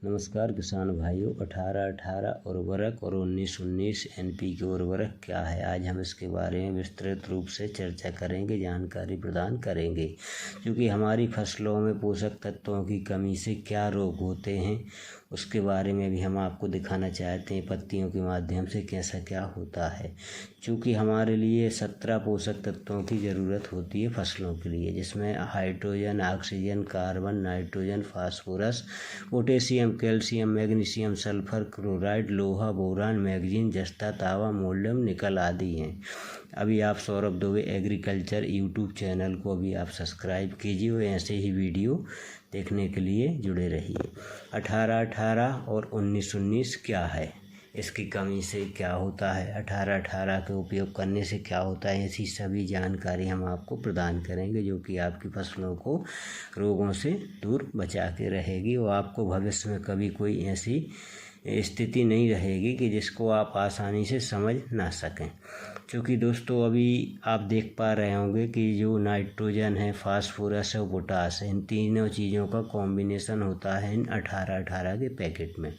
नमस्कार किसान भाइयों। 18-18 उर्वरक और 19-19 NPK उर्वरक क्या है, आज हम इसके बारे में विस्तृत रूप से चर्चा करेंगे, जानकारी प्रदान करेंगे। क्योंकि हमारी फसलों में पोषक तत्वों की कमी से क्या रोग होते हैं उसके बारे में भी हम आपको दिखाना चाहते हैं। पत्तियों के माध्यम से कैसा क्या होता है। चूँकि हमारे लिए 17 पोषक तत्वों की ज़रूरत होती है फसलों के लिए, जिसमें hydrogen, oxygen, carbon, nitrogen, phosphorus, potassium, calcium, magnesium, sulphur, chloride, लोहा, बोरान, मैग्नीज, जस्ता, तांबा, मोलिब्डेनम, निकल आदि हैं। अभी आप Saurabh Dubey agriculture YouTube channel को अभी आप सब्सक्राइब कीजिए और ऐसे ही वीडियो देखने के लिए जुड़े रहिए। 18-18 और 19-19 क्या है, इसकी कमी से क्या होता है, 18-18 के उपयोग करने से क्या होता है, ऐसी सभी जानकारी हम आपको प्रदान करेंगे, जो कि आपकी फसलों को रोगों से दूर बचा के रहेगी और आपको भविष्य में कभी कोई ऐसी स्थिति नहीं रहेगी कि जिसको आप आसानी से समझ ना सकें। क्योंकि दोस्तों अभी आप देख पा रहे होंगे कि जो नाइट्रोजन है, फास्फोरस है और पोटास है, इन तीनों चीज़ों का कॉम्बिनेशन होता है इन 18-18 के पैकेट में।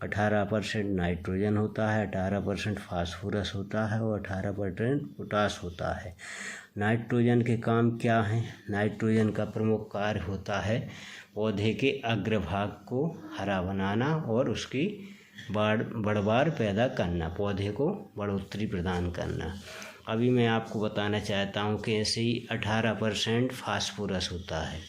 18% नाइट्रोजन होता है, 18% फास्फोरस होता है और 18% पोटास होता है। नाइट्रोजन के काम क्या हैं? नाइट्रोजन का प्रमुख कार्य होता है पौधे के अग्रभाग को हरा बनाना और उसकी बढ़वार पैदा करना, पौधे को बढ़ोतरी प्रदान करना। अभी मैं आपको बताना चाहता हूँ कि ऐसे ही 18% फास्फोरस होता है।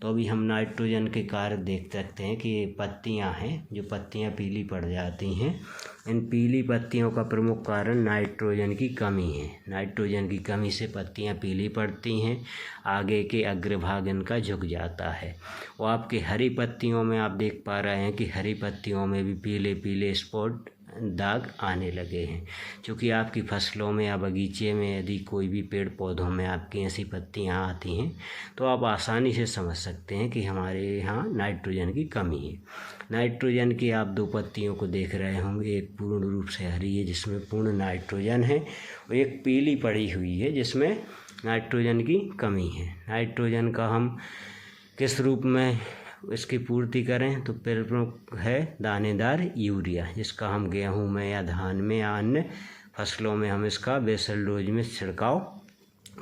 तो अभी हम नाइट्रोजन के कार्य देख सकते हैं कि ये पत्तियाँ हैं, जो पत्तियाँ पीली पड़ जाती हैं, इन पीली पत्तियों का प्रमुख कारण नाइट्रोजन की कमी है। नाइट्रोजन की कमी से पत्तियाँ पीली पड़ती हैं, आगे के अग्रभाग इनका झुक जाता है। और आपकी हरी पत्तियों में आप देख पा रहे हैं कि हरी पत्तियों में भी पीले पीले स्पॉट, दाग आने लगे हैं। क्योंकि आपकी फसलों में या बगीचे में यदि कोई भी पेड़ पौधों में आपकी ऐसी पत्तियां आती हैं तो आप आसानी से समझ सकते हैं कि हमारे यहाँ नाइट्रोजन की कमी है। नाइट्रोजन की आप दो पत्तियों को देख रहे होंगे, एक पूर्ण रूप से हरी है जिसमें पूर्ण नाइट्रोजन है और एक पीली पड़ी हुई है जिसमें नाइट्रोजन की कमी है। नाइट्रोजन का हम किस रूप में इसकी पूर्ति करें तो प्रमुख है दानेदार यूरिया, जिसका हम गेहूं में या धान में या अन्य फसलों में हम इसका बेसल डोज में छिड़काव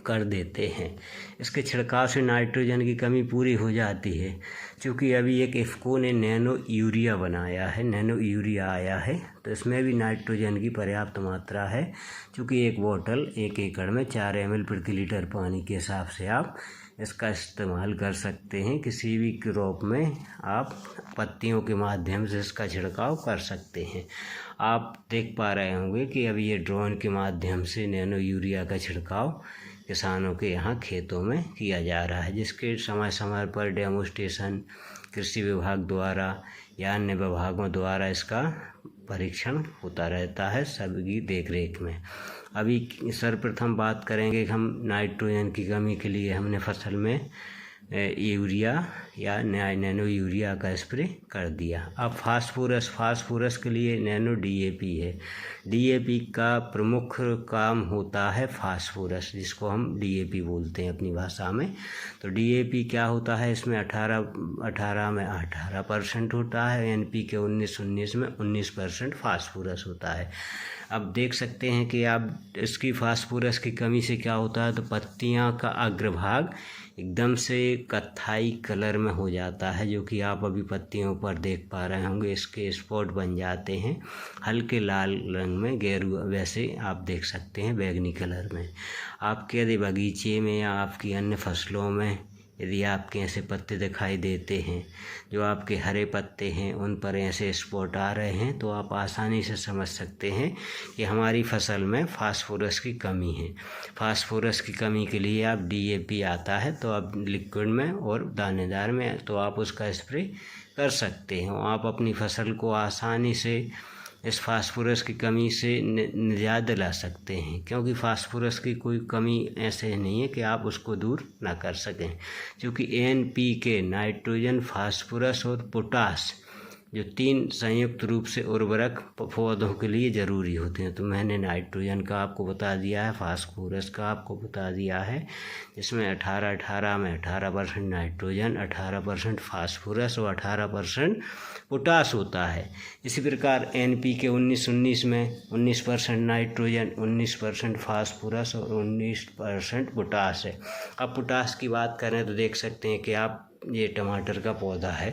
कर देते हैं। इसके छिड़काव से नाइट्रोजन की कमी पूरी हो जाती है। क्योंकि अभी एक इफ़को ने नैनो यूरिया बनाया है, नैनो यूरिया आया है, तो इसमें भी नाइट्रोजन की पर्याप्त मात्रा है। क्योंकि एक बोतल 1 एकड़ में 4 ml प्रति लीटर पानी के हिसाब से आप इसका इस्तेमाल कर सकते हैं। किसी भी क्रॉप में आप पत्तियों के माध्यम से इसका छिड़काव कर सकते हैं। आप देख पा रहे होंगे कि अभी ये ड्रोन के माध्यम से नैनो यूरिया का छिड़काव किसानों के यहाँ खेतों में किया जा रहा है, जिसके समय समय पर डेमोस्ट्रेशन कृषि विभाग द्वारा या अन्य विभागों द्वारा इसका परीक्षण होता रहता है सभी देखरेख में। अभी सर्वप्रथम बात करेंगे कि हम नाइट्रोजन की कमी के लिए हमने फसल में यूरिया या नैनो यूरिया का स्प्रे कर दिया। अब फास्फोरस के लिए नैनो DAP है। DAP का प्रमुख काम होता है फास्फोरस, जिसको हम DAP बोलते हैं अपनी भाषा में। तो DAP क्या होता है, इसमें 18 में 18% होता है, NPK 19-19 में 19% फास्फोरस होता है। अब देख सकते हैं कि आप इसकी फास्फोरस की कमी से क्या होता है, तो पत्तियां का अग्रभाग एकदम से कत्थाई कलर में हो जाता है, जो कि आप अभी पत्तियों पर देख पा रहे होंगे। इसके स्पॉट बन जाते हैं हल्के लाल रंग में, गेरुआ वैसे आप देख सकते हैं बैगनी कलर में। आपके यदि बगीचे में या आपकी अन्य फसलों में यदि आपके ऐसे पत्ते दिखाई देते हैं, जो आपके हरे पत्ते हैं उन पर ऐसे स्पॉट आ रहे हैं, तो आप आसानी से समझ सकते हैं कि हमारी फसल में फास्फोरस की कमी है। फास्फोरस की कमी के लिए आप DAP आता है तो आप लिक्विड में और दानेदार में, तो आप उसका स्प्रे कर सकते हैं। आप अपनी फसल को आसानी से इस फास्फोरस की कमी से निजात दिला सकते हैं। क्योंकि फास्फोरस की कोई कमी ऐसे नहीं है कि आप उसको दूर ना कर सकें। क्योंकि NPK नाइट्रोजन, फास्फोरस और पोटास जो 3 संयुक्त रूप से उर्वरक पौधों के लिए ज़रूरी होते हैं। तो मैंने नाइट्रोजन का आपको बता दिया है, फास्फोरस का आपको बता दिया है, जिसमें 18-18 में 18% नाइट्रोजन, 18% फास्फोरस और 18% पोटास होता है। इसी प्रकार NPK 19-19 में 19% नाइट्रोजन, 19% फास्फोरस और 19% पोटास है। अब पोटास की बात करें तो देख सकते हैं कि आप ये टमाटर का पौधा है,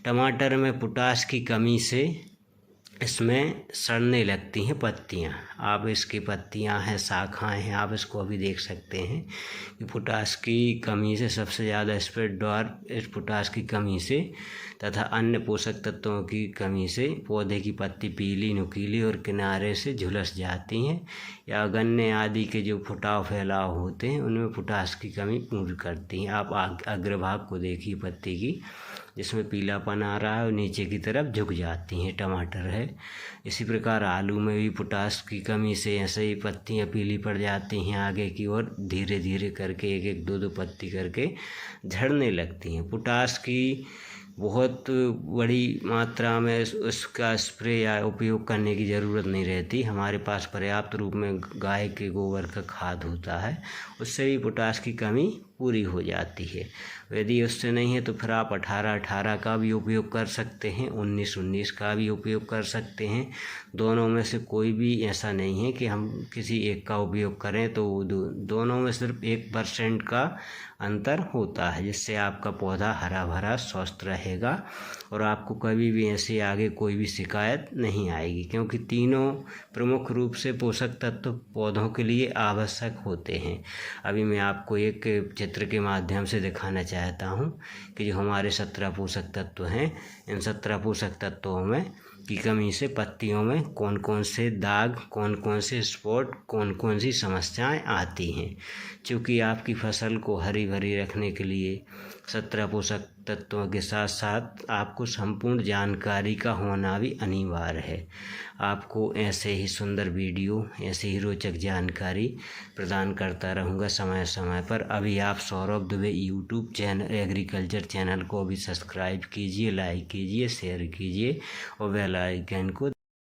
टमाटर में पोटास की कमी से इसमें सड़ने लगती हैं पत्तियां। आप इसकी पत्तियां हैं, शाखाएं हैं, आप इसको अभी देख सकते हैं कि पोटास की कमी से सबसे ज़्यादा स्प्रेडर इस पोटास की कमी से तथा अन्य पोषक तत्वों की कमी से पौधे की पत्ती पीली, नुकीली और किनारे से झुलस जाती हैं, या गन्ने आदि के जो फुटाव फैलाव होते हैं उनमें पोटास की कमी पूरी करती हैं। आप अग्रभाग को देखिए पत्ती की, जिसमें पीलापन आ रहा है और नीचे की तरफ झुक जाती हैं, टमाटर है। इसी प्रकार आलू में भी पोटास की कमी से ऐसे ही पत्तियां पीली पड़ जाती हैं आगे की ओर, धीरे धीरे करके 1-1, 2-2 पत्ती करके झड़ने लगती हैं। पोटास की बहुत बड़ी मात्रा में उसका स्प्रे या उपयोग करने की ज़रूरत नहीं रहती। हमारे पास पर्याप्त रूप में गाय के गोबर का खाद होता है, उससे भी पोटास की कमी पूरी हो जाती है। यदि उससे नहीं है तो फिर आप 18-18 का भी उपयोग कर सकते हैं, 19-19 का भी उपयोग कर सकते हैं। दोनों में से कोई भी ऐसा नहीं है कि हम किसी एक का उपयोग करें, तो दोनों में सिर्फ 1% का अंतर होता है, जिससे आपका पौधा हरा भरा स्वस्थ रहेगा और आपको कभी भी ऐसे आगे कोई भी शिकायत नहीं आएगी, क्योंकि तीनों प्रमुख रूप से पोषक तत्व पौधों के लिए आवश्यक होते हैं। अभी मैं आपको एक चित्र के माध्यम से दिखाना चाहता हूँ कि जो हमारे 17 पोषक तत्व हैं, इन 17 पोषक तत्वों में की कमी से पत्तियों में कौन कौन से दाग, कौन कौन से स्पॉट, कौन कौन सी समस्याएं आती हैं। चूँकि आपकी फसल को हरी भरी रखने के लिए 17 पोषक तत्वों के साथ साथ आपको संपूर्ण जानकारी का होना भी अनिवार्य है। आपको ऐसे ही सुंदर वीडियो, ऐसे ही रोचक जानकारी प्रदान करता रहूँगा समय समय पर। अभी आप Saurabh Dubey YouTube channel, agriculture channel को भी सब्सक्राइब कीजिए, लाइक कीजिए, शेयर कीजिए और बेल आइकन को